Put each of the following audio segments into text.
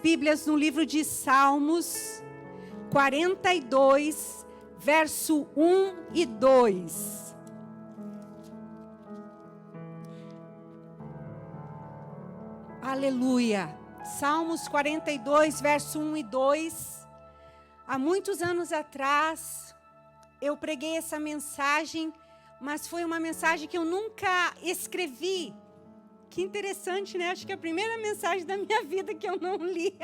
Bíblias no livro de Salmos 42, verso 1 e 2. Aleluia. Salmos 42, verso 1 e 2. Há muitos anos atrás, eu preguei essa mensagem, mas foi uma mensagem que eu nunca escrevi. Que interessante, né? Acho que é a primeira mensagem da minha vida que eu não li.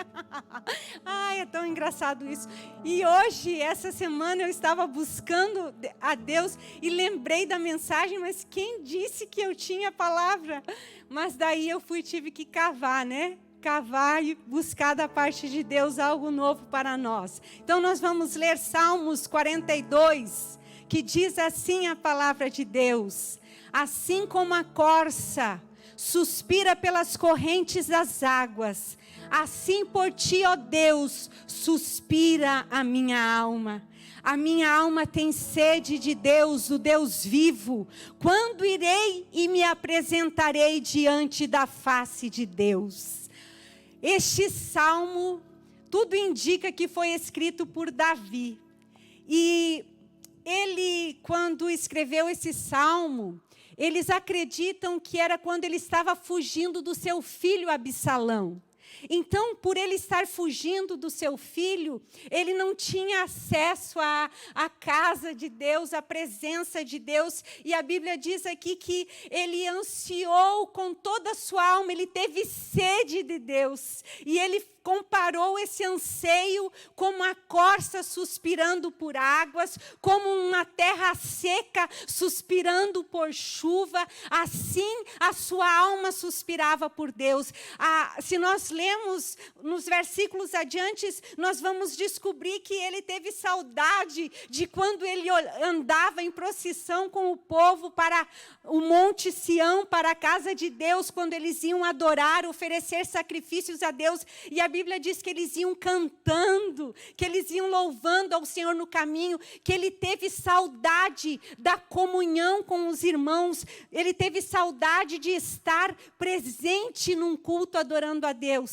Ai, é tão engraçado isso. E hoje, essa semana, eu estava buscando a Deus e lembrei da mensagem, mas quem disse que eu tinha a palavra? Mas daí eu tive que cavar, né? Cavar e buscar da parte de Deus algo novo para nós. Então, nós vamos ler Salmos 42, que diz assim a palavra de Deus: assim como a corça suspira pelas correntes das águas, assim por ti, ó Deus, suspira a minha alma. A minha alma tem sede de Deus, o Deus vivo. Quando irei e me apresentarei diante da face de Deus? Este salmo, tudo indica que foi escrito por Davi. E ele, quando escreveu esse salmo, eles acreditam que era quando ele estava fugindo do seu filho Absalão. Então, por ele estar fugindo do seu filho, ele não tinha acesso à casa de Deus, à presença de Deus. E a Bíblia diz aqui que ele ansiou com toda a sua alma, ele teve sede de Deus. E ele comparou esse anseio como a corça suspirando por águas, como uma terra seca suspirando por chuva. Assim a sua alma suspirava por Deus. Se nós lemos nos versículos adiante, nós vamos descobrir que ele teve saudade de quando ele andava em procissão com o povo para o Monte Sião, para a casa de Deus, quando eles iam adorar, oferecer sacrifícios a Deus. E a Bíblia diz que eles iam cantando, que eles iam louvando ao Senhor no caminho, que ele teve saudade da comunhão com os irmãos, ele teve saudade de estar presente num culto adorando a Deus.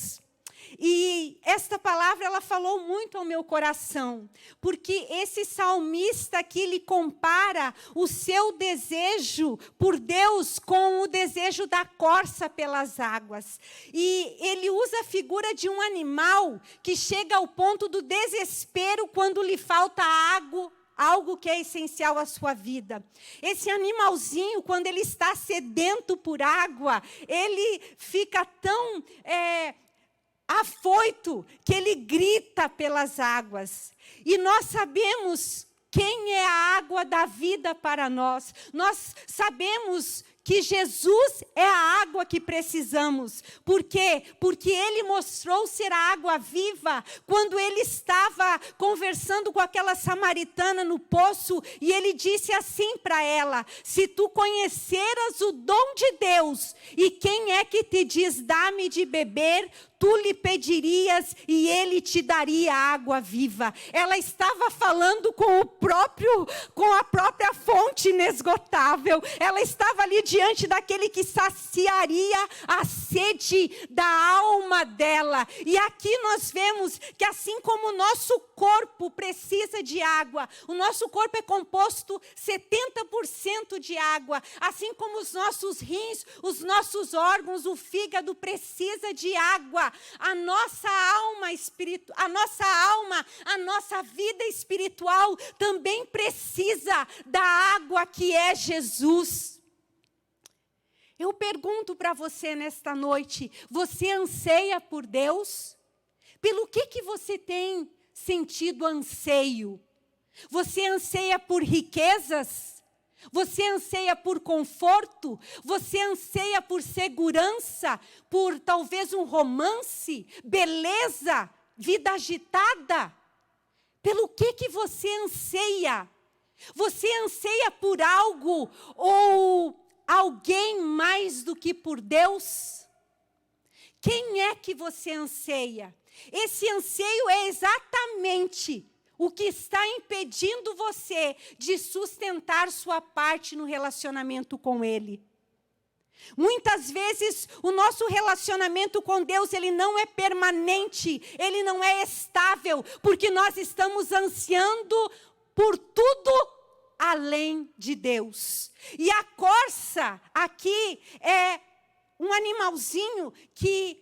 E esta palavra, ela falou muito ao meu coração, porque esse salmista aqui, ele compara o seu desejo por Deus com o desejo da corça pelas águas. E ele usa a figura de um animal que chega ao ponto do desespero quando lhe falta água, algo que é essencial à sua vida. Esse animalzinho, quando ele está sedento por água, ele fica tão afoito que ele grita pelas águas. E nós sabemos quem é a água da vida para nós. Nós sabemos que Jesus é a água que precisamos. Por quê? Porque ele mostrou ser a água viva quando ele estava conversando com aquela samaritana no poço, e ele disse assim para ela: se tu conheceras o dom de Deus, e quem é que te diz, dá-me de beber, tu lhe pedirias e ele te daria água viva. Ela estava falando com a própria fonte inesgotável. Ela estava ali diante daquele que saciaria a sede da alma dela. E aqui nós vemos que assim como o nosso corpo precisa de água, o nosso corpo é composto 70% de água, assim como os nossos rins, os nossos órgãos, o fígado precisa de água. A nossa alma, a nossa vida espiritual também precisa da água que é Jesus. Eu pergunto para você nesta noite: você anseia por Deus? Pelo que você tem sentido anseio? Você anseia por riquezas? Você anseia por conforto? Você anseia por segurança? Por talvez um romance? Beleza? Vida agitada? Pelo que você anseia? Você anseia por algo ou alguém mais do que por Deus? Quem é que você anseia? Esse anseio é exatamente o que está impedindo você de sustentar sua parte no relacionamento com Ele. Muitas vezes o nosso relacionamento com Deus, ele não é permanente, ele não é estável, porque nós estamos ansiando por tudo além de Deus. E a corça aqui é um animalzinho que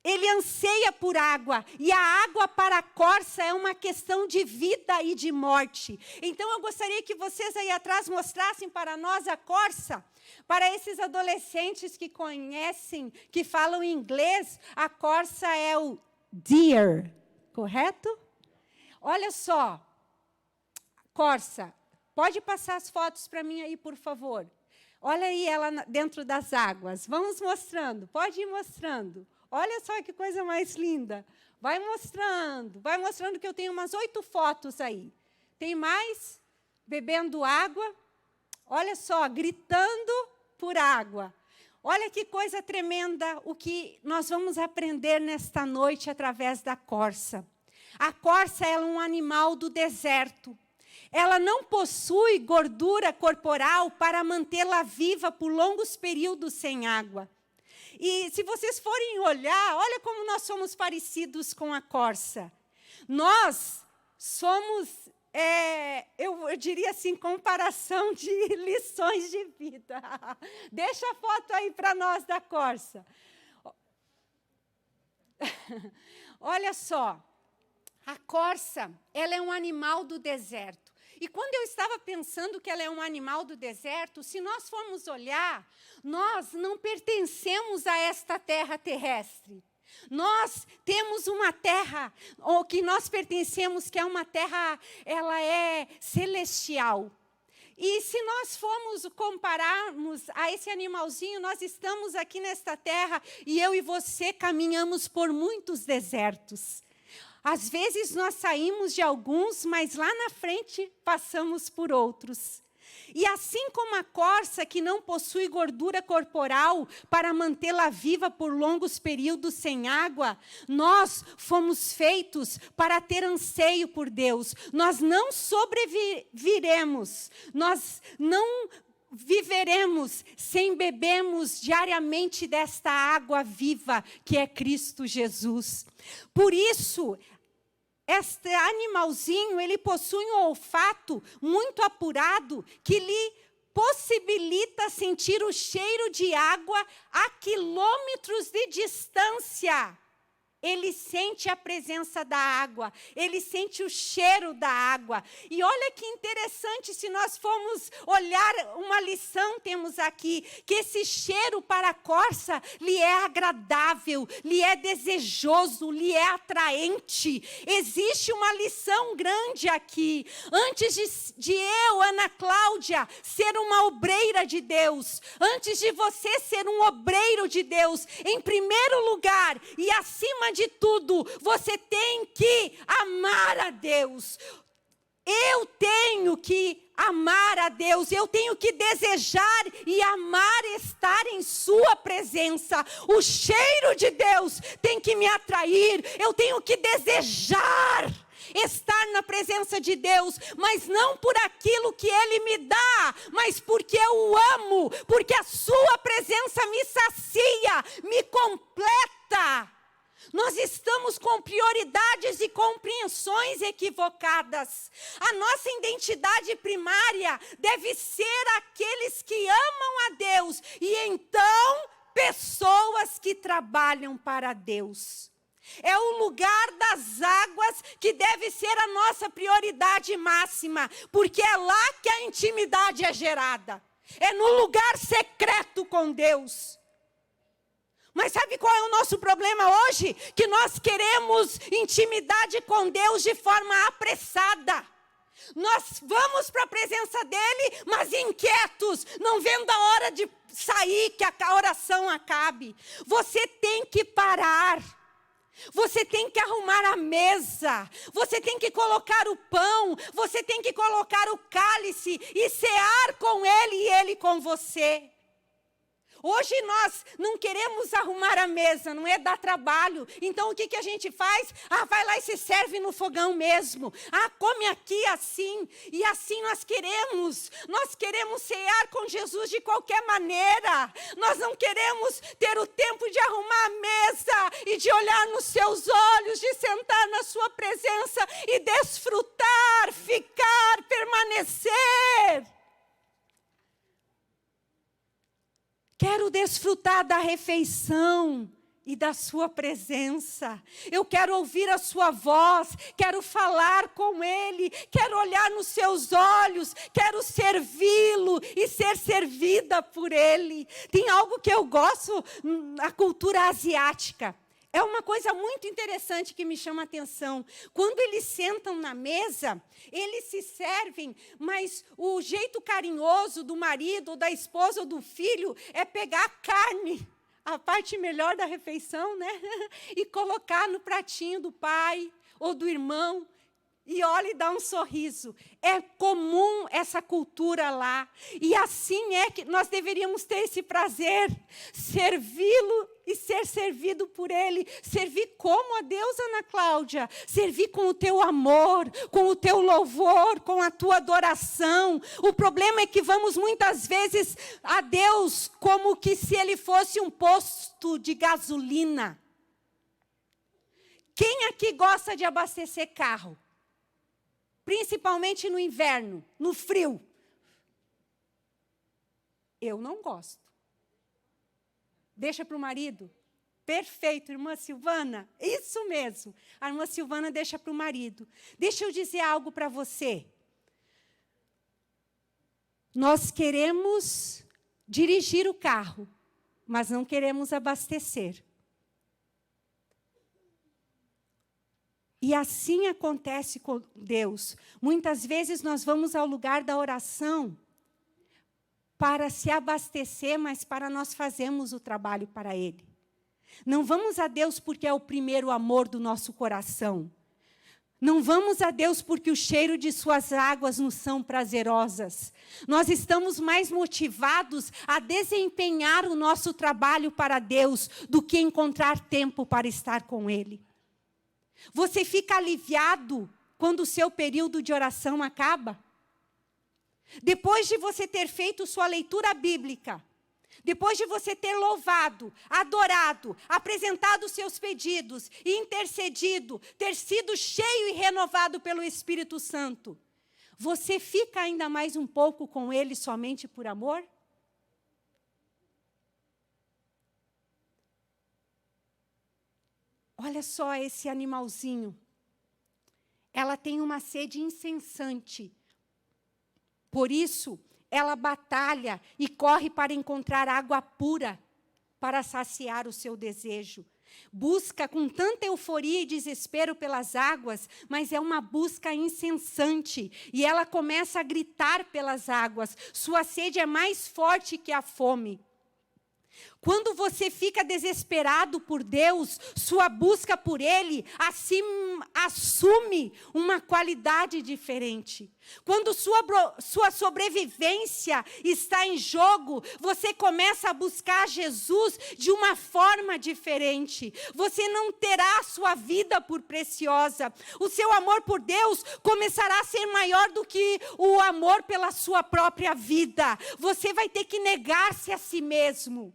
ele anseia por água, e a água para a corça é uma questão de vida e de morte. Então eu gostaria que vocês aí atrás mostrassem para nós a corça. Para esses adolescentes que conhecem, que falam inglês, a corça é o deer, correto? Olha só, corça, pode passar as fotos para mim aí, por favor. Olha aí ela dentro das águas, vamos mostrando, pode ir mostrando. Olha só que coisa mais linda. Vai mostrando que eu tenho umas 8 fotos aí. Tem mais? Bebendo água. Olha só, gritando por água. Olha que coisa tremenda o que nós vamos aprender nesta noite através da corça. A corça ela é um animal do deserto. Ela não possui gordura corporal para mantê-la viva por longos períodos sem água. E se vocês forem olhar, olha como nós somos parecidos com a corça. Nós somos, eu diria assim, comparação de lições de vida. Deixa a foto aí para nós da corça. Olha só, a corça, ela é um animal do deserto. E quando eu estava pensando que ela é um animal do deserto, se nós formos olhar, nós não pertencemos a esta terra terrestre. Nós temos uma terra, ou que nós pertencemos, que é uma terra, ela é celestial. E se nós formos compararmos a esse animalzinho, nós estamos aqui nesta terra, e eu e você caminhamos por muitos desertos. Às vezes nós saímos de alguns, mas lá na frente passamos por outros. E assim como a corça que não possui gordura corporal para mantê-la viva por longos períodos sem água, nós fomos feitos para ter anseio por Deus. Nós não sobreviveremos, nós não viveremos sem bebermos diariamente desta água viva que é Cristo Jesus. Por isso, este animalzinho, ele possui um olfato muito apurado que lhe possibilita sentir o cheiro de água a quilômetros de distância. Ele sente a presença da água, ele sente o cheiro da água. E olha que interessante, se nós formos olhar uma lição, temos aqui, que esse cheiro para a corça lhe é agradável, lhe é desejoso, lhe é atraente. Existe uma lição grande aqui. Antes de eu, Ana Cláudia, ser uma obreira de Deus, antes de você ser um obreiro de Deus, em primeiro lugar e acima de tudo, você tem que amar a Deus. Eu tenho que amar a Deus, eu tenho que desejar e amar estar em sua presença. O cheiro de Deus tem que me atrair, eu tenho que desejar estar na presença de Deus, mas não por aquilo que Ele me dá, mas porque eu o amo, porque a sua presença me sacia, me completa. Nós estamos com prioridades e compreensões equivocadas. A nossa identidade primária deve ser aqueles que amam a Deus e então pessoas que trabalham para Deus. É o lugar das águas que deve ser a nossa prioridade máxima, porque é lá que a intimidade é gerada. É no lugar secreto com Deus. Mas sabe qual é o nosso problema hoje? Que nós queremos intimidade com Deus de forma apressada. Nós vamos para a presença dEle, mas inquietos, não vendo a hora de sair, que a oração acabe. Você tem que parar. Você tem que arrumar a mesa, você tem que colocar o pão, você tem que colocar o cálice e cear com Ele e Ele com você. Hoje nós não queremos arrumar a mesa, não é dar trabalho. Então o que a gente faz? Vai lá e se serve no fogão mesmo. Come aqui assim. E assim nós queremos. Nós queremos cear com Jesus de qualquer maneira. Nós não queremos ter o tempo de arrumar a mesa e de olhar nos seus olhos, de sentar na sua presença e desfrutar, ficar, permanecer. Quero desfrutar da refeição e da sua presença. Eu quero ouvir a sua voz, quero falar com Ele, quero olhar nos seus olhos, quero servi-lo e ser servida por Ele. Tem algo que eu gosto na cultura asiática. É uma coisa muito interessante que me chama a atenção. Quando eles sentam na mesa, eles se servem, mas o jeito carinhoso do marido, ou da esposa, ou do filho, é pegar a carne, a parte melhor da refeição, né? E colocar no pratinho do pai ou do irmão. E olha e dá um sorriso. É comum essa cultura lá. E assim é que nós deveríamos ter esse prazer. Servi-lo e ser servido por Ele. Servir como a Deus, Ana Cláudia. Servir com o teu amor, com o teu louvor, com a tua adoração. O problema é que vamos muitas vezes a Deus como que se Ele fosse um posto de gasolina. Quem aqui gosta de abastecer carro? Principalmente no inverno, no frio. Eu não gosto. Deixa para o marido. Perfeito, irmã Silvana. Isso mesmo. A irmã Silvana deixa para o marido. Deixa eu dizer algo para você. Nós queremos dirigir o carro, mas não queremos abastecer. E assim acontece com Deus. Muitas vezes nós vamos ao lugar da oração para se abastecer, mas para nós fazermos o trabalho para Ele. Não vamos a Deus porque é o primeiro amor do nosso coração. Não vamos a Deus porque o cheiro de suas águas nos são prazerosas. Nós estamos mais motivados a desempenhar o nosso trabalho para Deus do que encontrar tempo para estar com Ele. Você fica aliviado quando o seu período de oração acaba? Depois de você ter feito sua leitura bíblica, depois de você ter louvado, adorado, apresentado os seus pedidos e intercedido, ter sido cheio e renovado pelo Espírito Santo, você fica ainda mais um pouco com Ele somente por amor? Olha só esse animalzinho. Ela tem uma sede incessante. Por isso, ela batalha e corre para encontrar água pura para saciar o seu desejo. Busca com tanta euforia e desespero pelas águas, mas é uma busca incessante. E ela começa a gritar pelas águas. Sua sede é mais forte que a fome. Quando você fica desesperado por Deus, sua busca por Ele assim, assume uma qualidade diferente. Quando sua sobrevivência está em jogo, você começa a buscar Jesus de uma forma diferente. Você não terá a sua vida por preciosa. O seu amor por Deus começará a ser maior do que o amor pela sua própria vida. Você vai ter que negar-se a si mesmo.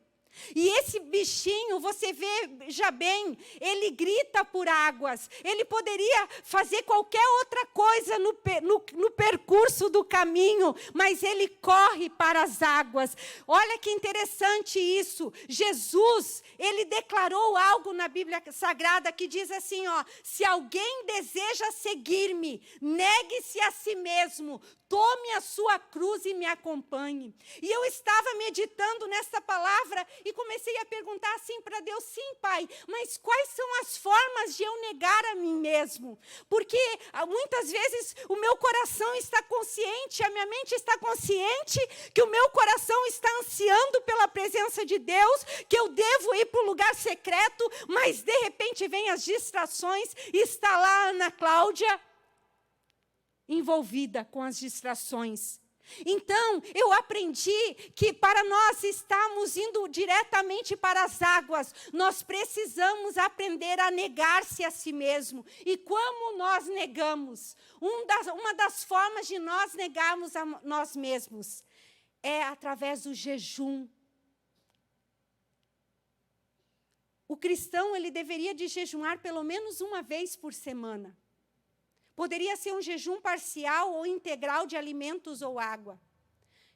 E esse bichinho, você veja bem, ele grita por águas. Ele poderia fazer qualquer outra coisa no percurso do caminho, mas ele corre para as águas. Olha que interessante isso. Jesus, ele declarou algo na Bíblia Sagrada que diz assim, ó: se alguém deseja seguir-me, negue-se a si mesmo, tome a sua cruz e me acompanhe. E eu estava meditando nessa palavra e comecei a perguntar assim para Deus: sim, Pai, mas quais são as formas de eu negar a mim mesmo? Porque muitas vezes o meu coração está consciente, a minha mente está consciente que o meu coração está ansiando pela presença de Deus, que eu devo ir para o lugar secreto, mas de repente vem as distrações e está lá a Ana Cláudia envolvida com as distrações. Então, eu aprendi que para nós estarmos indo diretamente para as águas, nós precisamos aprender a negar-se a si mesmo. E como nós negamos? Uma das formas de nós negarmos a nós mesmos é através do jejum. O cristão, ele deveria de jejuar pelo menos uma vez por semana. Poderia ser um jejum parcial ou integral de alimentos ou água.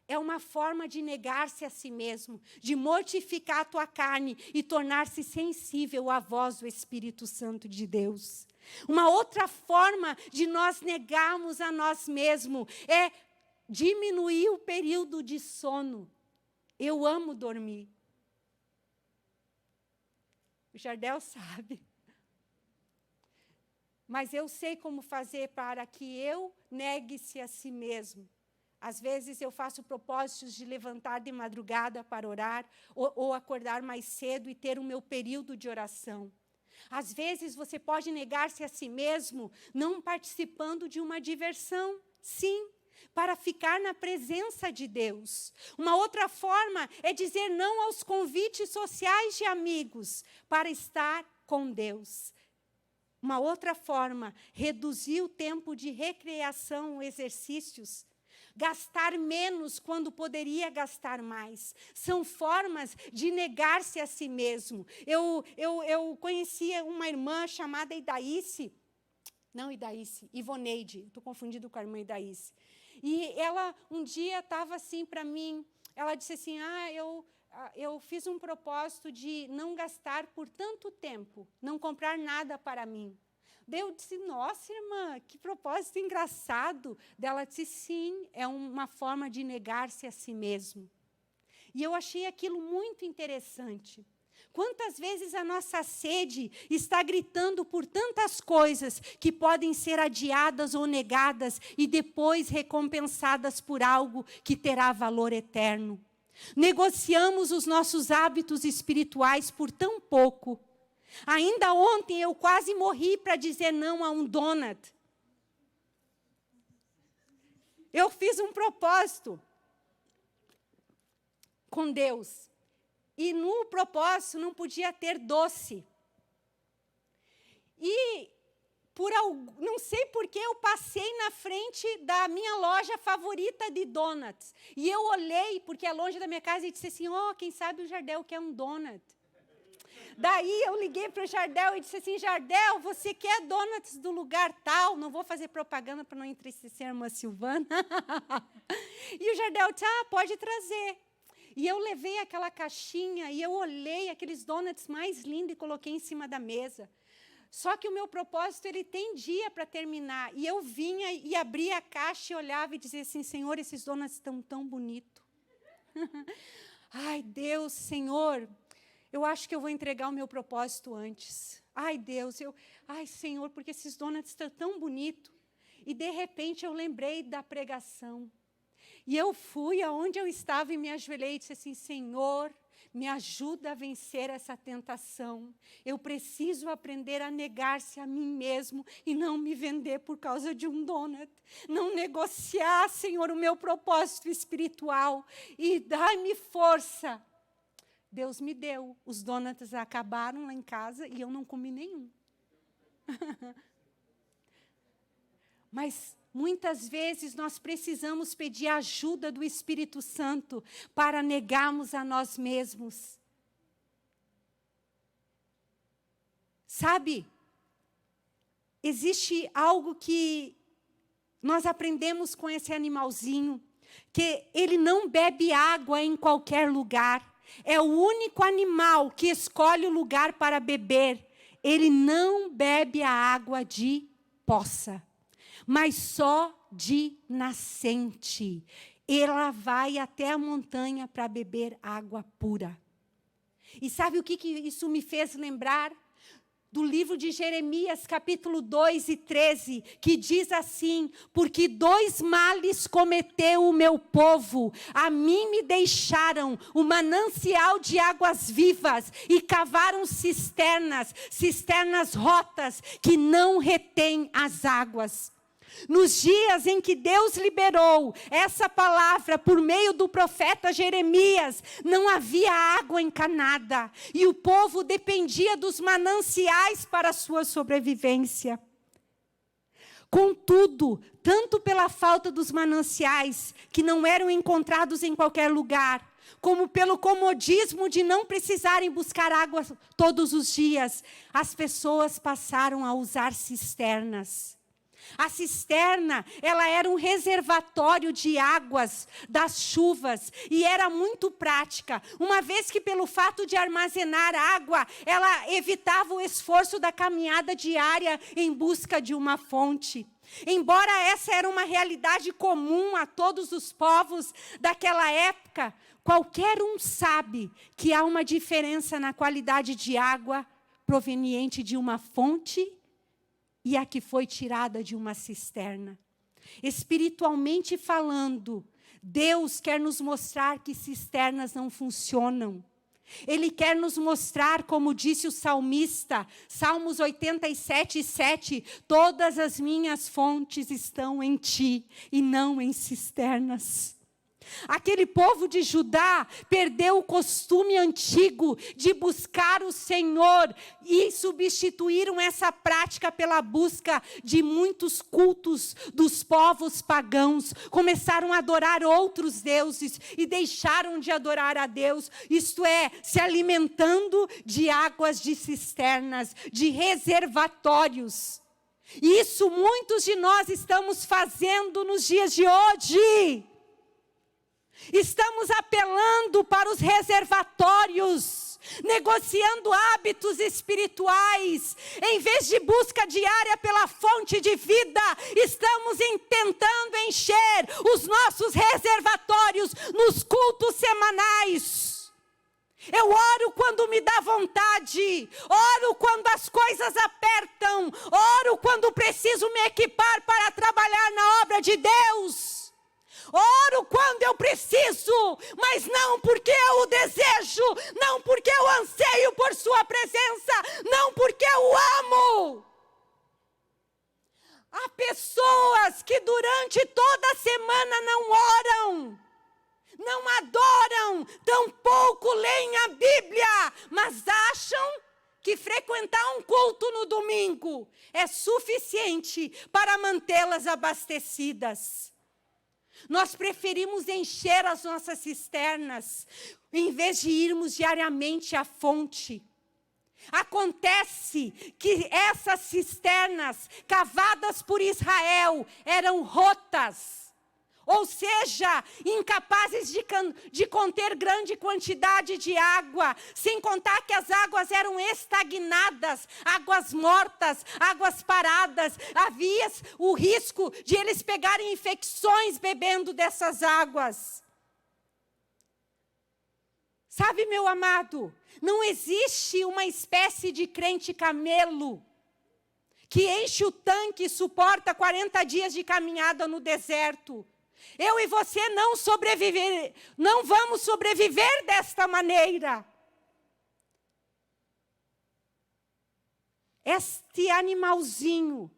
É uma forma de negar-se a si mesmo, de mortificar a tua carne e tornar-se sensível à voz do Espírito Santo de Deus. Uma outra forma de nós negarmos a nós mesmos é diminuir o período de sono. Eu amo dormir. O Jardel sabe. Mas eu sei como fazer para que eu negue-se a si mesmo. Às vezes eu faço propósitos de levantar de madrugada para orar, ou acordar mais cedo e ter o meu período de oração. Às vezes você pode negar-se a si mesmo, não participando de uma diversão, sim, para ficar na presença de Deus. Uma outra forma é dizer não aos convites sociais de amigos, para estar com Deus. Uma outra forma, reduzir o tempo de recreação ou exercícios. Gastar menos quando poderia gastar mais. São formas de negar-se a si mesmo. Eu conhecia uma irmã chamada Ivoneide. Estou confundindo com a irmã Idaíce. E ela, um dia, estava assim para mim, ela disse assim, eu fiz um propósito de não gastar por tanto tempo, não comprar nada para mim. Daí eu disse, nossa, irmã, que propósito engraçado. Daí ela disse, sim, é uma forma de negar-se a si mesmo. E eu achei aquilo muito interessante. Quantas vezes a nossa sede está gritando por tantas coisas que podem ser adiadas ou negadas e depois recompensadas por algo que terá valor eterno. Negociamos os nossos hábitos espirituais por tão pouco. Ainda ontem eu quase morri para dizer não a um donut. Eu fiz um propósito com Deus. E no propósito não podia ter doce. E não sei por que eu passei na frente da minha loja favorita de donuts. E eu olhei, porque é longe da minha casa, e disse assim, quem sabe o Jardel quer um donut. Daí eu liguei para o Jardel e disse assim, Jardel, você quer donuts do lugar tal? Não vou fazer propaganda para não entristecer a irmã Silvana. E o Jardel disse, pode trazer. E eu levei aquela caixinha e eu olhei aqueles donuts mais lindos e coloquei em cima da mesa. Só que o meu propósito, ele tem dia para terminar. E eu vinha e abria a caixa e olhava e dizia assim, Senhor, esses donuts estão tão bonitos. Ai, Deus, Senhor, eu acho que eu vou entregar o meu propósito antes. Ai, Deus, Senhor, porque esses donuts estão tão bonitos. E, de repente, eu lembrei da pregação. E eu fui aonde eu estava e me ajoelhei e disse assim, Senhor, me ajuda a vencer essa tentação. Eu preciso aprender a negar-se a mim mesmo e não me vender por causa de um donut. Não negociar, Senhor, o meu propósito espiritual. E dai-me força. Deus me deu. Os donuts acabaram lá em casa e eu não comi nenhum. Mas muitas vezes nós precisamos pedir a ajuda do Espírito Santo para negarmos a nós mesmos. Sabe, existe algo que nós aprendemos com esse animalzinho, que ele não bebe água em qualquer lugar. É o único animal que escolhe o lugar para beber. Ele não bebe a água de poça, mas só de nascente. Ela vai até a montanha para beber água pura. E sabe o que isso me fez lembrar? Do livro de Jeremias, capítulo 2 e 13, que diz assim, porque 2 males cometeu o meu povo, a mim me deixaram o manancial de águas vivas e cavaram cisternas rotas que não retêm as águas. Nos dias em que Deus liberou essa palavra por meio do profeta Jeremias, não havia água encanada. E o povo dependia dos mananciais para a sua sobrevivência. Contudo, tanto pela falta dos mananciais, que não eram encontrados em qualquer lugar, como pelo comodismo de não precisarem buscar água todos os dias, as pessoas passaram a usar cisternas. A cisterna, ela era um reservatório de águas das chuvas e era muito prática, uma vez que pelo fato de armazenar água, ela evitava o esforço da caminhada diária em busca de uma fonte. Embora essa era uma realidade comum a todos os povos daquela época, qualquer um sabe que há uma diferença na qualidade de água proveniente de uma fonte e a que foi tirada de uma cisterna. Espiritualmente falando, Deus quer nos mostrar que cisternas não funcionam. Ele quer nos mostrar, como disse o salmista, Salmos 87:7, todas as minhas fontes estão em ti e não em cisternas. Aquele povo de Judá perdeu o costume antigo de buscar o Senhor e substituíram essa prática pela busca de muitos cultos dos povos pagãos. Começaram a adorar outros deuses e deixaram de adorar a Deus, isto é, se alimentando de águas de cisternas, de reservatórios. Isso muitos de nós estamos fazendo nos dias de hoje. Estamos apelando para os reservatórios, negociando hábitos espirituais. Em vez de busca diária pela fonte de vida, estamos tentando encher os nossos reservatórios nos cultos semanais. Eu oro quando me dá vontade, oro quando as coisas apertam, oro quando preciso me equipar para trabalhar na obra de Deus. Oro quando eu preciso, mas não porque eu o desejo, não porque eu anseio por sua presença, não porque eu amo. Há pessoas que durante toda a semana não oram, não adoram, tampouco leem a Bíblia, mas acham que frequentar um culto no domingo é suficiente para mantê-las abastecidas. Nós preferimos encher as nossas cisternas, em vez de irmos diariamente à fonte. Acontece que essas cisternas, cavadas por Israel, eram rotas. Ou seja, incapazes de conter grande quantidade de água, sem contar que as águas eram estagnadas, águas mortas, águas paradas. Havia o risco de eles pegarem infecções bebendo dessas águas. Sabe, meu amado, não existe uma espécie de crente camelo que enche o tanque e suporta 40 dias de caminhada no deserto. Eu e você não vamos sobreviver desta maneira. Este animalzinho,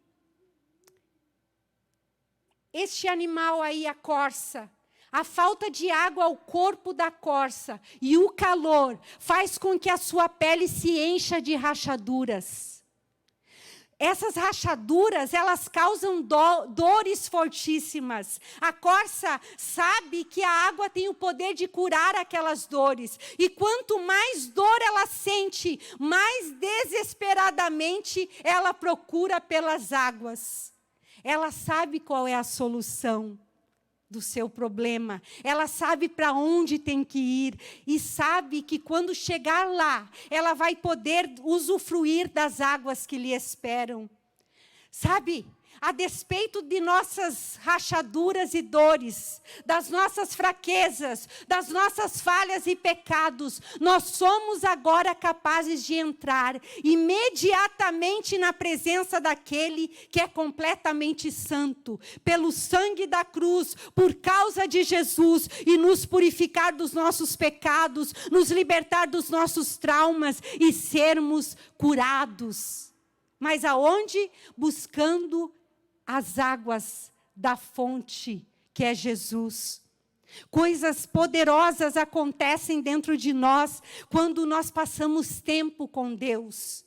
este animal aí, a corça, a falta de água ao corpo da corça e o calor faz com que a sua pele se encha de rachaduras. Essas rachaduras, elas causam dores fortíssimas. A corça sabe que a água tem o poder de curar aquelas dores. E quanto mais dor ela sente, mais desesperadamente ela procura pelas águas. Ela sabe qual é a solução do seu problema. Ela sabe para onde tem que ir. E sabe que quando chegar lá, ela vai poder usufruir das águas que lhe esperam. Sabe, a despeito de nossas rachaduras e dores, das nossas fraquezas, das nossas falhas e pecados, nós somos agora capazes de entrar imediatamente na presença daquele que é completamente santo, pelo sangue da cruz, por causa de Jesus, e nos purificar dos nossos pecados, nos libertar dos nossos traumas e sermos curados. Mas aonde? Buscando as águas da fonte, que é Jesus. Coisas poderosas acontecem dentro de nós quando nós passamos tempo com Deus.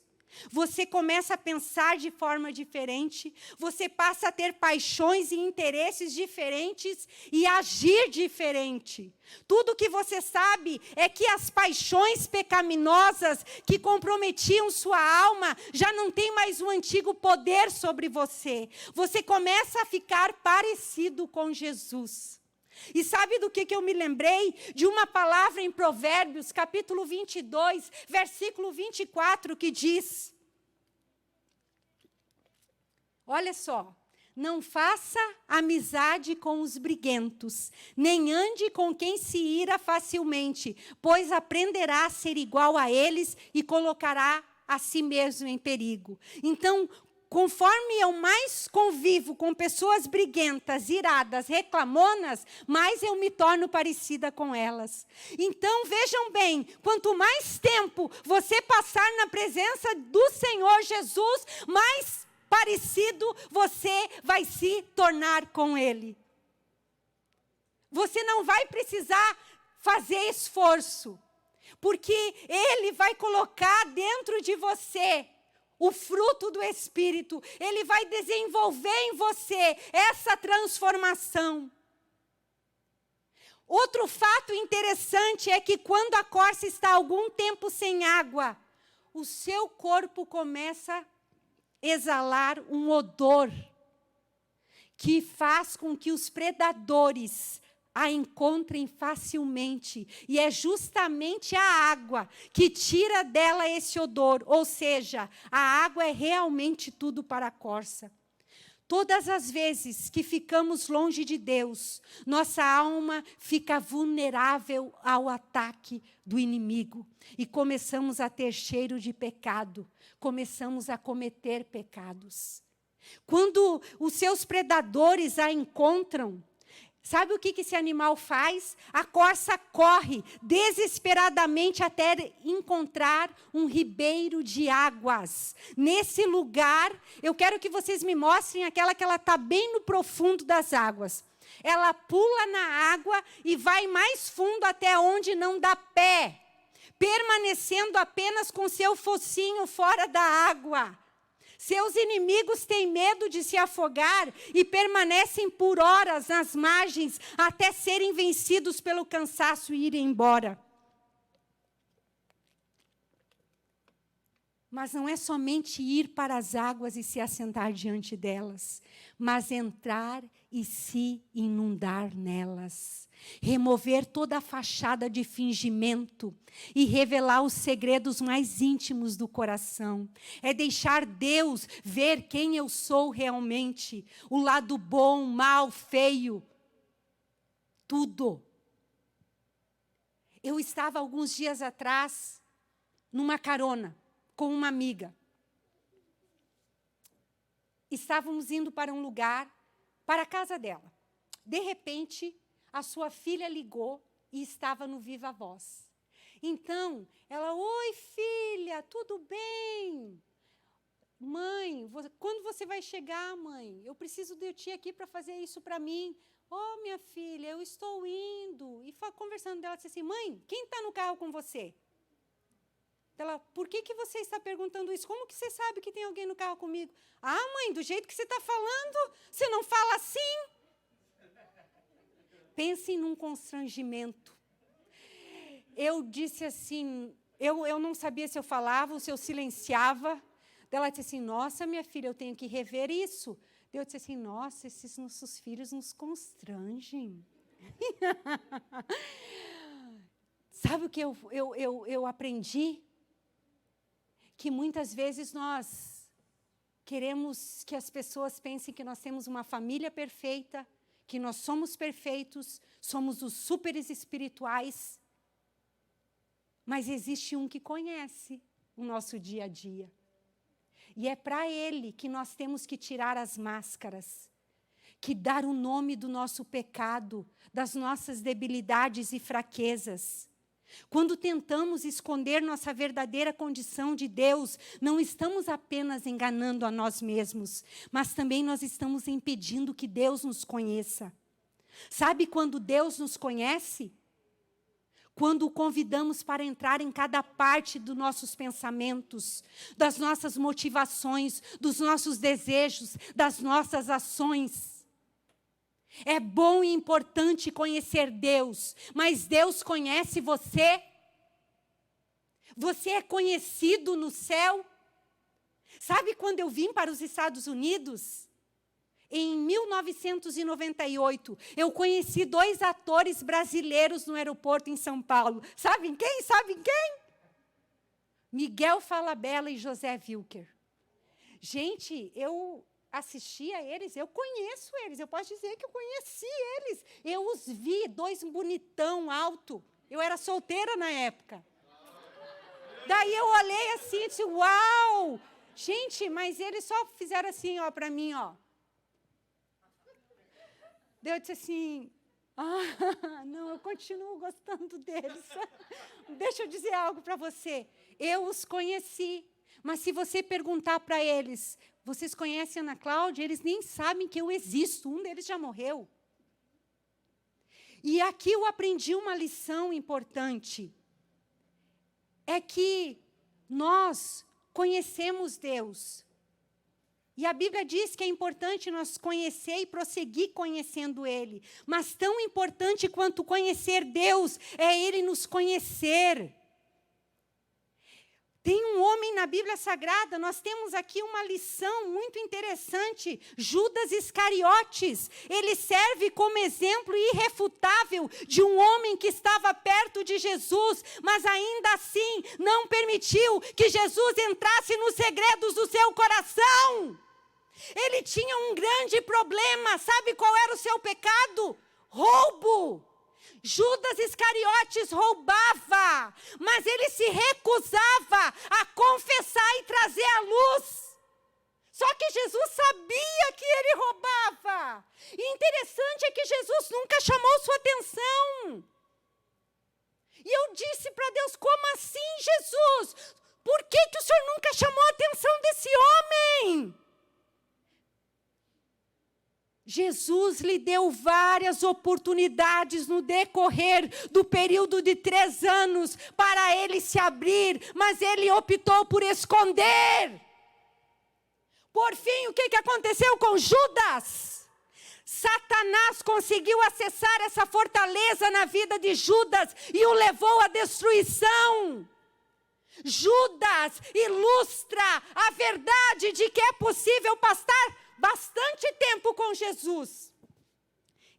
Você começa a pensar de forma diferente, você passa a ter paixões e interesses diferentes e agir diferente. Tudo que você sabe é que as paixões pecaminosas que comprometiam sua alma já não tem mais o antigo poder sobre você. Você começa a ficar parecido com Jesus. E sabe do que eu me lembrei? De uma palavra em Provérbios, capítulo 22, versículo 24, que diz: olha só, não faça amizade com os briguentos, nem ande com quem se ira facilmente, pois aprenderá a ser igual a eles e colocará a si mesmo em perigo. Então, conforme eu mais convivo com pessoas briguentas, iradas, reclamonas, mais eu me torno parecida com elas. Então, vejam bem, quanto mais tempo você passar na presença do Senhor Jesus, mais parecido você vai se tornar com Ele. Você não vai precisar fazer esforço, porque Ele vai colocar dentro de você o fruto do Espírito. Ele vai desenvolver em você essa transformação. Outro fato interessante é que quando a corça está algum tempo sem água, o seu corpo começa a exalar um odor que faz com que os predadores a encontrem facilmente. E é justamente a água que tira dela esse odor. Ou seja, a água é realmente tudo para a corça. Todas as vezes que ficamos longe de Deus, nossa alma fica vulnerável ao ataque do inimigo. E começamos a ter cheiro de pecado. Começamos a cometer pecados. Quando os seus predadores a encontram, sabe o que esse animal faz? A corça corre desesperadamente até encontrar um ribeiro de águas. Nesse lugar, eu quero que vocês me mostrem aquela que ela está bem no profundo das águas. Ela pula na água e vai mais fundo até onde não dá pé, permanecendo apenas com seu focinho fora da água. Seus inimigos têm medo de se afogar e permanecem por horas nas margens até serem vencidos pelo cansaço e irem embora. Mas não é somente ir para as águas e se assentar diante delas, mas entrar e se inundar nelas. Remover toda a fachada de fingimento e revelar os segredos mais íntimos do coração. É deixar Deus ver quem eu sou realmente, o lado bom, mal, feio, tudo. Eu estava alguns dias atrás numa carona com uma amiga. Estávamos indo para um lugar, para a casa dela. De repente, a sua filha ligou e estava no Viva Voz. Então, ela: oi, filha, tudo bem? Mãe, quando você vai chegar, mãe? Eu preciso de ti aqui para fazer isso para mim. Oh, minha filha, eu estou indo. E conversando dela, disse assim: mãe, quem está no carro com você? Ela: por que você está perguntando isso? Como que você sabe que tem alguém no carro comigo? Ah, mãe, do jeito que você está falando, você não fala assim? Pensem num constrangimento. Eu disse assim, eu não sabia se eu falava ou se eu silenciava. Ela disse assim: nossa, minha filha, eu tenho que rever isso. Eu disse assim: nossa, esses nossos filhos nos constrangem. Sabe o que eu aprendi? Que muitas vezes nós queremos que as pessoas pensem que nós temos uma família perfeita, que nós somos perfeitos, somos os súperes espirituais. Mas existe um que conhece o nosso dia a dia. E é para Ele que nós temos que tirar as máscaras, que dar o nome do nosso pecado, das nossas debilidades e fraquezas. Quando tentamos esconder nossa verdadeira condição de Deus, não estamos apenas enganando a nós mesmos, mas também nós estamos impedindo que Deus nos conheça. Sabe quando Deus nos conhece? Quando o convidamos para entrar em cada parte dos nossos pensamentos, das nossas motivações, dos nossos desejos, das nossas ações. É bom e importante conhecer Deus, mas Deus conhece você? Você é conhecido no céu? Sabe quando eu vim para os Estados Unidos? Em 1998, eu conheci 2 atores brasileiros no aeroporto em São Paulo. Sabem quem? Sabem quem? Miguel Falabella e José Wilker. Gente, eu assistia eles, eu conheço eles, eu posso dizer que eu conheci eles. Eu os vi, 2 bonitão, alto. Eu era solteira na época. Daí eu olhei assim e disse, uau! Gente, mas eles só fizeram assim, ó, para mim, ó. Daí eu disse assim, não, eu continuo gostando deles. Deixa eu dizer algo para você. Eu os conheci, mas se você perguntar para eles, vocês conhecem a Ana Cláudia? Eles nem sabem que eu existo. Um deles já morreu. E aqui eu aprendi uma lição importante. É que nós conhecemos Deus. E a Bíblia diz que é importante nós conhecer e prosseguir conhecendo Ele. Mas tão importante quanto conhecer Deus é Ele nos conhecer. Tem um homem na Bíblia Sagrada, nós temos aqui uma lição muito interessante, Judas Iscariotes. Ele serve como exemplo irrefutável de um homem que estava perto de Jesus, mas ainda assim não permitiu que Jesus entrasse nos segredos do seu coração. Ele tinha um grande problema, sabe qual era o seu pecado? Roubo. Judas Iscariotes roubava, mas ele se recusava a confessar e trazer à luz. Só que Jesus sabia que ele roubava. E interessante é que Jesus nunca chamou sua atenção. E eu disse para Deus, como assim, Jesus? Por que o Senhor nunca chamou a atenção desse homem? Jesus lhe deu várias oportunidades no decorrer do período de 3 anos para ele se abrir, mas ele optou por esconder. Por fim, o que aconteceu com Judas? Satanás conseguiu acessar essa fortaleza na vida de Judas e o levou à destruição. Judas ilustra a verdade de que é possível passar bastante tempo com Jesus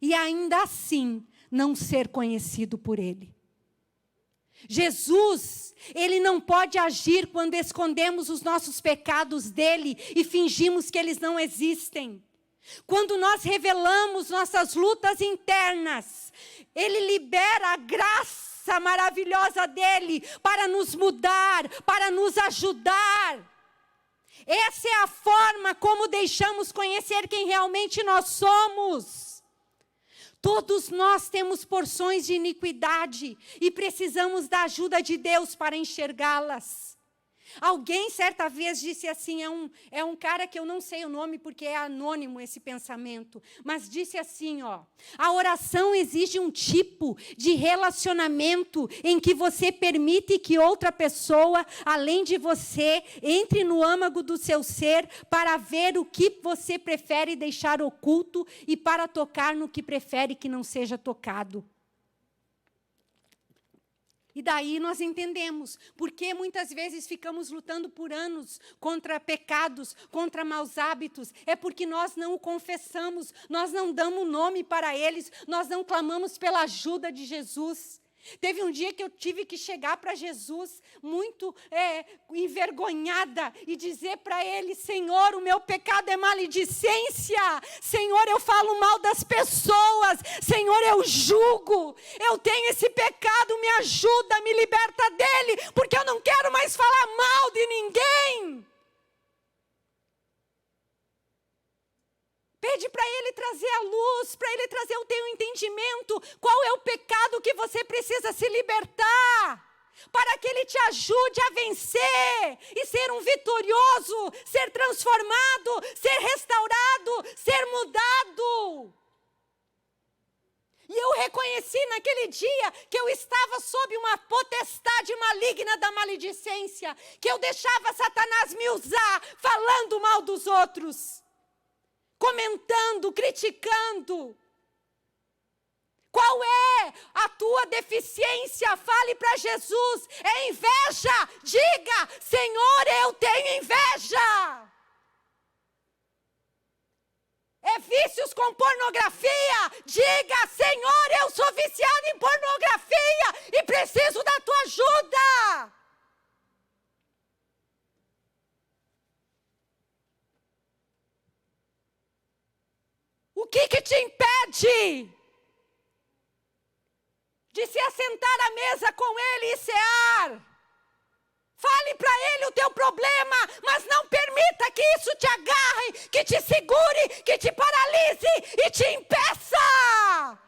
e ainda assim não ser conhecido por Ele. Jesus, Ele não pode agir quando escondemos os nossos pecados dEle e fingimos que eles não existem. Quando nós revelamos nossas lutas internas, Ele libera a graça maravilhosa dEle para nos mudar, para nos ajudar. Essa é a forma como deixamos conhecer quem realmente nós somos. Todos nós temos porções de iniquidade e precisamos da ajuda de Deus para enxergá-las. Alguém certa vez disse assim, é um cara que eu não sei o nome porque é anônimo esse pensamento, mas disse assim, ó, a oração exige um tipo de relacionamento em que você permite que outra pessoa, além de você, entre no âmago do seu ser para ver o que você prefere deixar oculto e para tocar no que prefere que não seja tocado. E daí nós entendemos porque muitas vezes ficamos lutando por anos contra pecados, contra maus hábitos. É porque nós não o confessamos, nós não damos nome para eles, nós não clamamos pela ajuda de Jesus. Teve um dia que eu tive que chegar para Jesus muito envergonhada e dizer para Ele, Senhor, o meu pecado é maledicência. Senhor, eu falo mal das pessoas. Senhor, eu julgo. Eu tenho esse pecado, me ajuda, me liberta dele, porque eu não quero mais falar mal de ninguém. Pede para Ele trazer a luz, para Ele trazer o teu entendimento. Qual é o pecado que você precisa se libertar? para que Ele te ajude a vencer e ser um vitorioso, ser transformado, ser restaurado, ser mudado. E eu reconheci naquele dia que eu estava sob uma potestade maligna da maledicência, que eu deixava Satanás me usar, falando mal dos outros, comentando, criticando. Qual é a tua deficiência? Fale para Jesus. É inveja. Diga, Senhor, eu tenho inveja. É vícios com pornografia. Diga, Senhor, eu sou viciado em pornografia e preciso da tua ajuda. O que te impede de se assentar à mesa com Ele e cear? Fale para Ele o teu problema, mas não permita que isso te agarre, que te segure, que te paralise e te impeça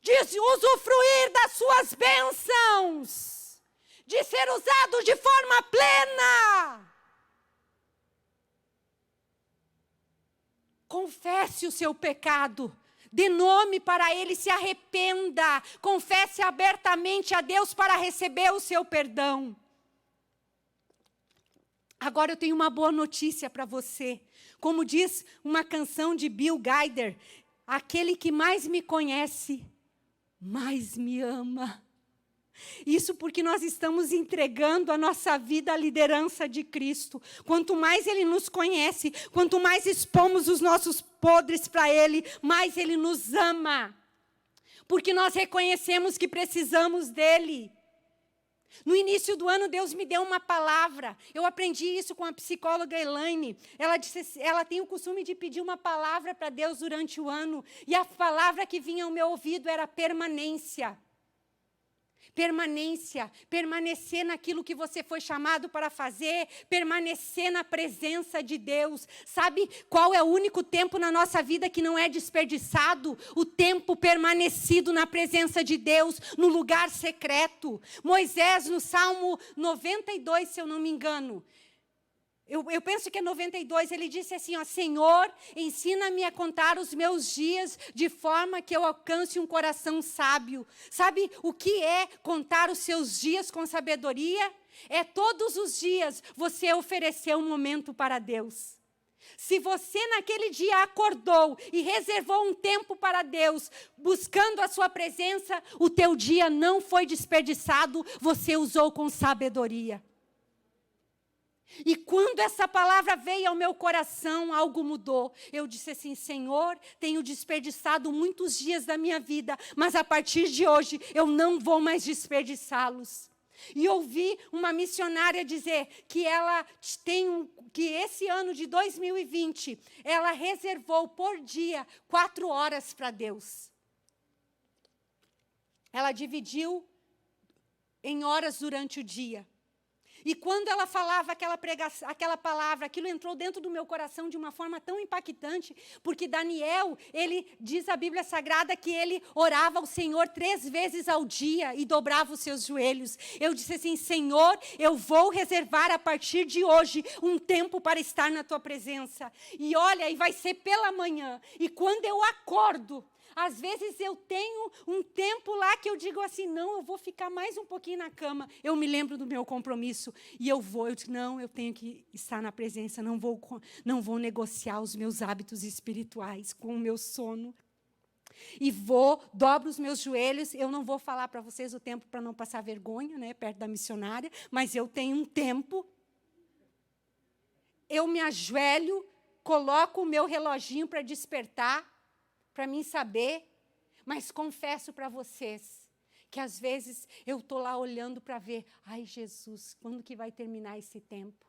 de usufruir das suas bênçãos, de ser usado de forma plena. Confesse o seu pecado. Dê nome para ele, se arrependa, confesse abertamente a Deus para receber o seu perdão. Agora eu tenho uma boa notícia para você. Como diz uma canção de Bill Gaither, aquele que mais me conhece, mais me ama. Isso porque nós estamos entregando a nossa vida à liderança de Cristo. Quanto mais Ele nos conhece, quanto mais expomos os nossos podres para Ele, mais Ele nos ama. Porque nós reconhecemos que precisamos dEle. No início do ano, Deus me deu uma palavra. Eu aprendi isso com a psicóloga Elaine. Ela tem o costume de pedir uma palavra para Deus durante o ano. E a palavra que vinha ao meu ouvido era permanência. Permanência, permanecer naquilo que você foi chamado para fazer, permanecer na presença de Deus. Sabe qual é o único tempo na nossa vida que não é desperdiçado? O tempo permanecido na presença de Deus, no lugar secreto. Moisés, no Salmo 92, se eu não me engano, eu penso que é 92, ele disse assim, ó, Senhor, ensina-me a contar os meus dias de forma que eu alcance um coração sábio. Sabe o que é contar os seus dias com sabedoria? É todos os dias você oferecer um momento para Deus. Se você naquele dia acordou e reservou um tempo para Deus, buscando a sua presença, o teu dia não foi desperdiçado, você usou com sabedoria. E quando essa palavra veio ao meu coração, algo mudou. Eu disse assim, Senhor, tenho desperdiçado muitos dias da minha vida, mas a partir de hoje eu não vou mais desperdiçá-los. E ouvi uma missionária dizer que ela que esse ano de 2020, ela reservou por dia 4 horas para Deus. Ela dividiu em horas durante o dia. E quando ela falava aquela palavra, aquilo entrou dentro do meu coração de uma forma tão impactante, porque Daniel, ele diz a Bíblia Sagrada que ele orava ao Senhor 3 vezes ao dia e dobrava os seus joelhos. Eu disse assim, Senhor, eu vou reservar a partir de hoje um tempo para estar na tua presença. E olha, e vai ser pela manhã. E quando eu acordo, às vezes eu tenho um tempo lá que eu digo assim, não, eu vou ficar mais um pouquinho na cama. Eu me lembro do meu compromisso e eu digo, não, eu tenho que estar na presença, não vou negociar os meus hábitos espirituais com o meu sono. E dobro os meus joelhos, eu não vou falar para vocês o tempo para não passar vergonha, né, perto da missionária, mas eu tenho um tempo. Eu me ajoelho, coloco o meu reloginho para despertar, para mim saber, mas confesso para vocês que às vezes eu estou lá olhando para ver, ai Jesus, quando que vai terminar esse tempo?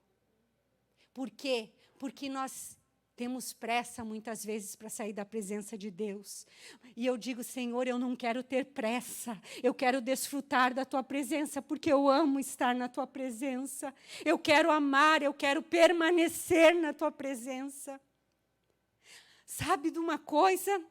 Por quê? Porque nós temos pressa muitas vezes para sair da presença de Deus. E eu digo, Senhor, eu não quero ter pressa, eu quero desfrutar da tua presença, porque eu amo estar na tua presença. Eu quero amar, eu quero permanecer na tua presença. Sabe de uma coisa?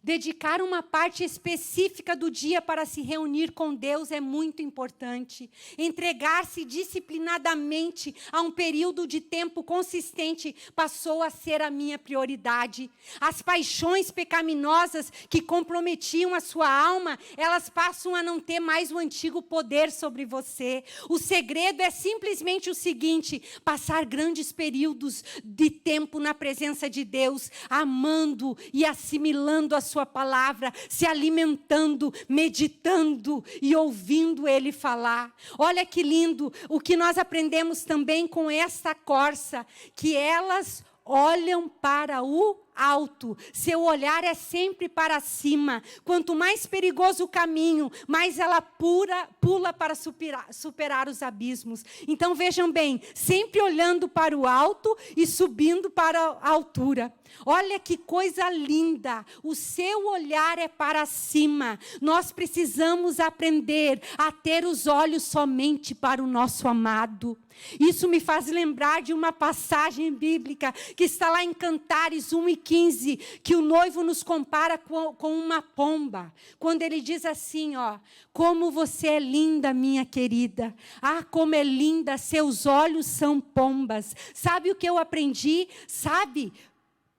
Dedicar uma parte específica do dia para se reunir com Deus é muito importante. Entregar-se disciplinadamente a um período de tempo consistente passou a ser a minha prioridade. As paixões pecaminosas que comprometiam a sua alma, elas passam a não ter mais o antigo poder sobre você. O segredo é simplesmente o seguinte: passar grandes períodos de tempo na presença de Deus, amando e assimilando a sua palavra, se alimentando, meditando e ouvindo Ele falar. Olha que lindo o que nós aprendemos também com esta corça, que elas olham para o alto. Seu olhar é sempre para cima. Quanto mais perigoso o caminho, mais ela pula para superar os abismos. Então vejam bem, sempre olhando para o alto e subindo para a altura. Olha que coisa linda, o seu olhar é para cima. Nós precisamos aprender a ter os olhos somente para o nosso amado. Isso me faz lembrar de uma passagem bíblica que está lá em Cantares 1:15, que o noivo nos compara com uma pomba. Quando ele diz assim, ó: como você é linda, minha querida. Ah, como é linda, seus olhos são pombas. Sabe o que eu aprendi? Sabe?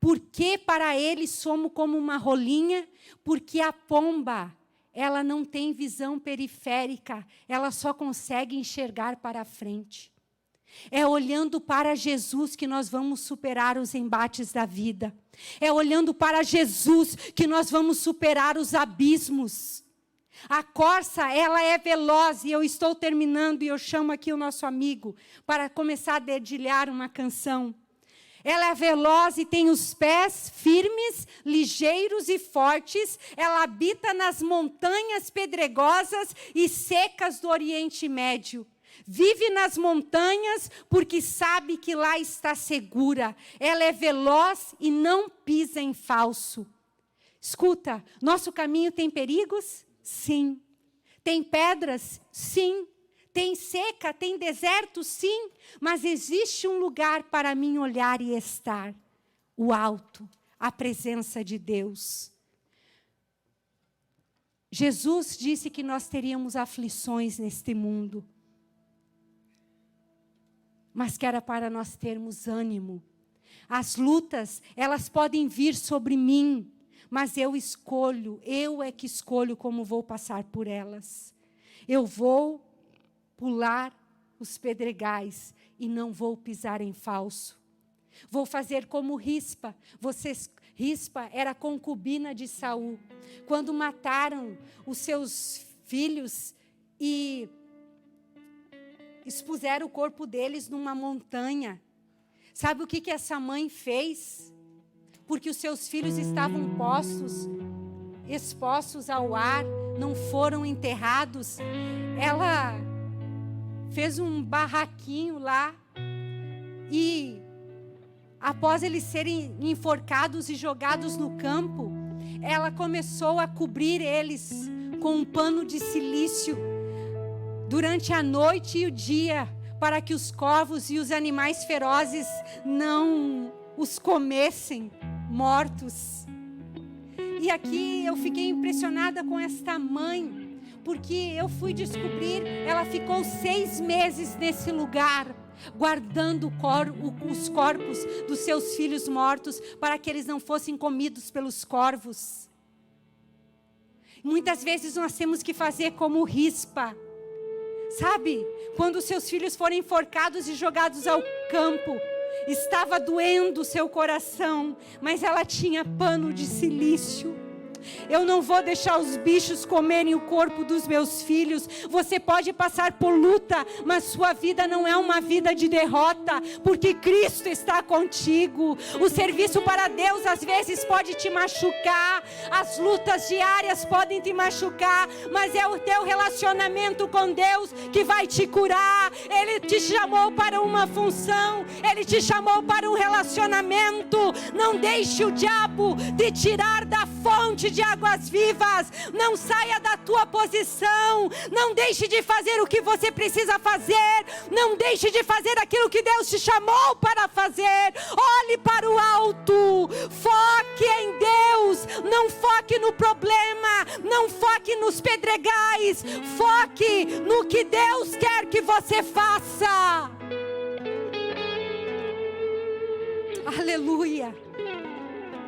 Porque para ele somos como uma rolinha? Porque a pomba, ela não tem visão periférica, ela só consegue enxergar para frente. É olhando para Jesus que nós vamos superar os embates da vida. É olhando para Jesus que nós vamos superar os abismos. A corça, ela é veloz, e eu estou terminando, e eu chamo aqui o nosso amigo para começar a dedilhar uma canção. Ela é veloz e tem os pés firmes, ligeiros e fortes. Ela habita nas montanhas pedregosas e secas do Oriente Médio. Vive nas montanhas porque sabe que lá está segura. Ela é veloz e não pisa em falso. Escuta, nosso caminho tem perigos? Sim. Tem pedras? Sim. Tem seca, tem deserto? Sim. Mas existe um lugar para mim olhar e estar. O alto, a presença de Deus. Jesus disse que nós teríamos aflições neste mundo. Mas que era para nós termos ânimo. As lutas, elas podem vir sobre mim, mas eu é que escolho como vou passar por elas. Eu vou pular os pedregais e não vou pisar em falso. Vou fazer como Rispa. Rispa era concubina de Saul. Quando mataram os seus filhos e expuseram o corpo deles numa montanha. Sabe o que essa mãe fez? Porque os seus filhos estavam expostos ao ar, não foram enterrados. Ela fez um barraquinho lá e, após eles serem enforcados e jogados no campo, ela começou a cobrir eles com um pano de silício durante a noite e o dia, para que os corvos e os animais ferozes não os comessem mortos. E aqui eu fiquei impressionada com esta mãe, porque eu fui descobrir, ela ficou 6 meses nesse lugar, guardando os corpos dos seus filhos mortos, para que eles não fossem comidos pelos corvos. Muitas vezes nós temos que fazer como Rispa. Sabe, quando seus filhos foram enforcados e jogados ao campo, estava doendo o seu coração, mas ela tinha pano de silício. Eu não vou deixar os bichos comerem o corpo dos meus filhos. Você pode passar por luta, mas sua vida não é uma vida de derrota, porque Cristo está contigo. O serviço para Deus às vezes pode te machucar, as lutas diárias podem te machucar, mas é o teu relacionamento com Deus que vai te curar. Ele te chamou para uma função, Ele te chamou para um relacionamento. Não deixe o diabo te tirar da fonte de águas vivas. Não saia da tua posição. Não deixe de fazer o que você precisa fazer. Não deixe de fazer aquilo que Deus te chamou para fazer. Olhe para o alto. Foque em Deus. Não foque no problema. Não foque nos pedregais. Foque no que Deus quer que você faça. Aleluia.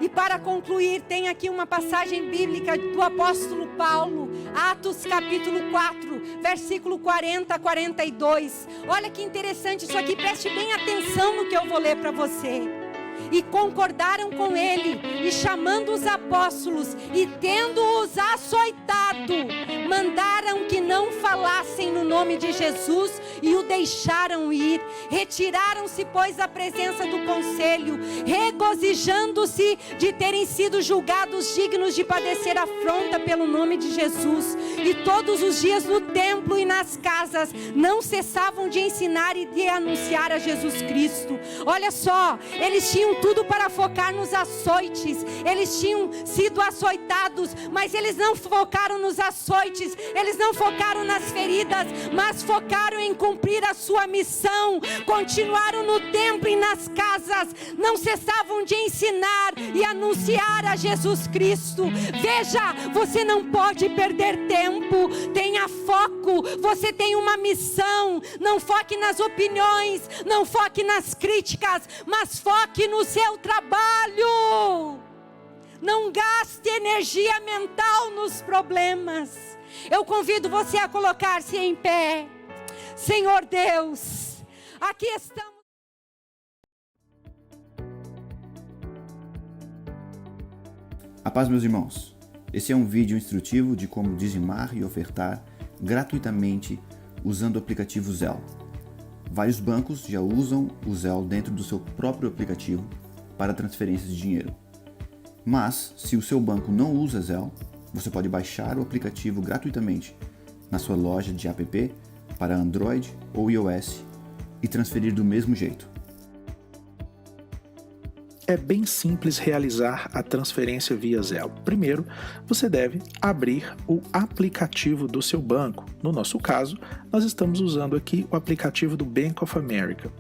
E para concluir, tem aqui uma passagem bíblica do apóstolo Paulo, Atos capítulo 4, versículo 40 a 42. Olha que interessante isso aqui, preste bem atenção no que eu vou ler para você. E concordaram com ele, e chamando os apóstolos, e tendo-os açoitado, mandaram que não falassem no nome de Jesus, e o deixaram ir. Retiraram-se, pois, da presença do conselho, regozijando-se de terem sido julgados dignos de padecer afronta pelo nome de Jesus. E todos os dias no templo e nas casas, não cessavam de ensinar e de anunciar a Jesus Cristo. Olha só, eles tinham tudo para focar nos açoites. Eles tinham sido açoitados, mas eles não focaram nos açoites, eles não focaram nas feridas, mas focaram em cumprir a sua missão. Continuaram no templo e nas casas, não cessavam de ensinar e anunciar a Jesus Cristo. Veja, você não pode perder tempo. Tenha foco, você tem uma missão. Não foque nas opiniões, não foque nas críticas, mas foque no seu trabalho. Não gaste energia mental nos problemas. Eu convido você a colocar-se em pé. Senhor Deus, aqui estamos. A paz, meus irmãos. Esse é um vídeo instrutivo de como dizimar e ofertar gratuitamente usando o aplicativo Zelle. Vários bancos já usam o Zelle dentro do seu próprio aplicativo para transferências de dinheiro. Mas, se o seu banco não usa Zelle, você pode baixar o aplicativo gratuitamente na sua loja de app para Android ou iOS e transferir do mesmo jeito. É bem simples realizar a transferência via Zelle. Primeiro, você deve abrir o aplicativo do seu banco. No nosso caso, nós estamos usando aqui o aplicativo do Bank of America.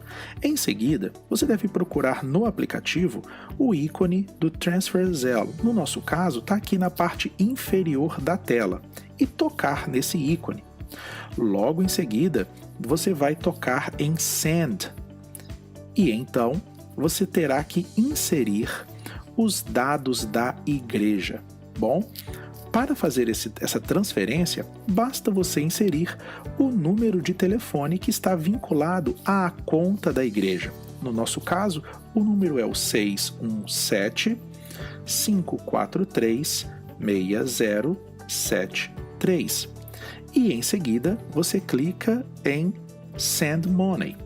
Em seguida, você deve procurar no aplicativo o ícone do Transfer Zelle. No nosso caso, está aqui na parte inferior da tela. E tocar nesse ícone. Logo em seguida, você vai tocar em Send. E então, você terá que inserir os dados da igreja. Bom, para fazer essa transferência, basta você inserir o número de telefone que está vinculado à conta da igreja. No nosso caso, o número é o 617-543-6073. E em seguida, você clica em Send Money.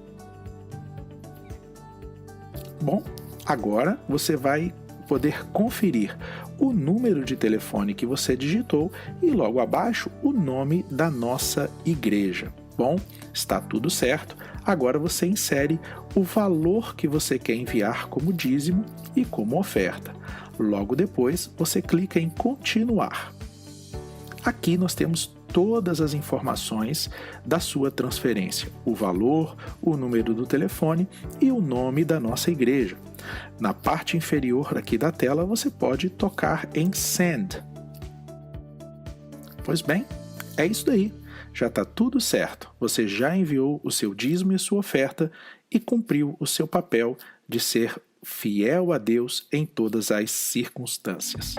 Bom, agora você vai poder conferir o número de telefone que você digitou e logo abaixo o nome da nossa igreja. Bom, está tudo certo. Agora você insere o valor que você quer enviar como dízimo e como oferta. Logo depois você clica em continuar. Aqui nós temos todas as informações da sua transferência, o valor, o número do telefone e o nome da nossa igreja. Na parte inferior aqui da tela você pode tocar em Send. Pois bem, é isso daí. Já está tudo certo. Você já enviou o seu dízimo e sua oferta e cumpriu o seu papel de ser fiel a Deus em todas as circunstâncias.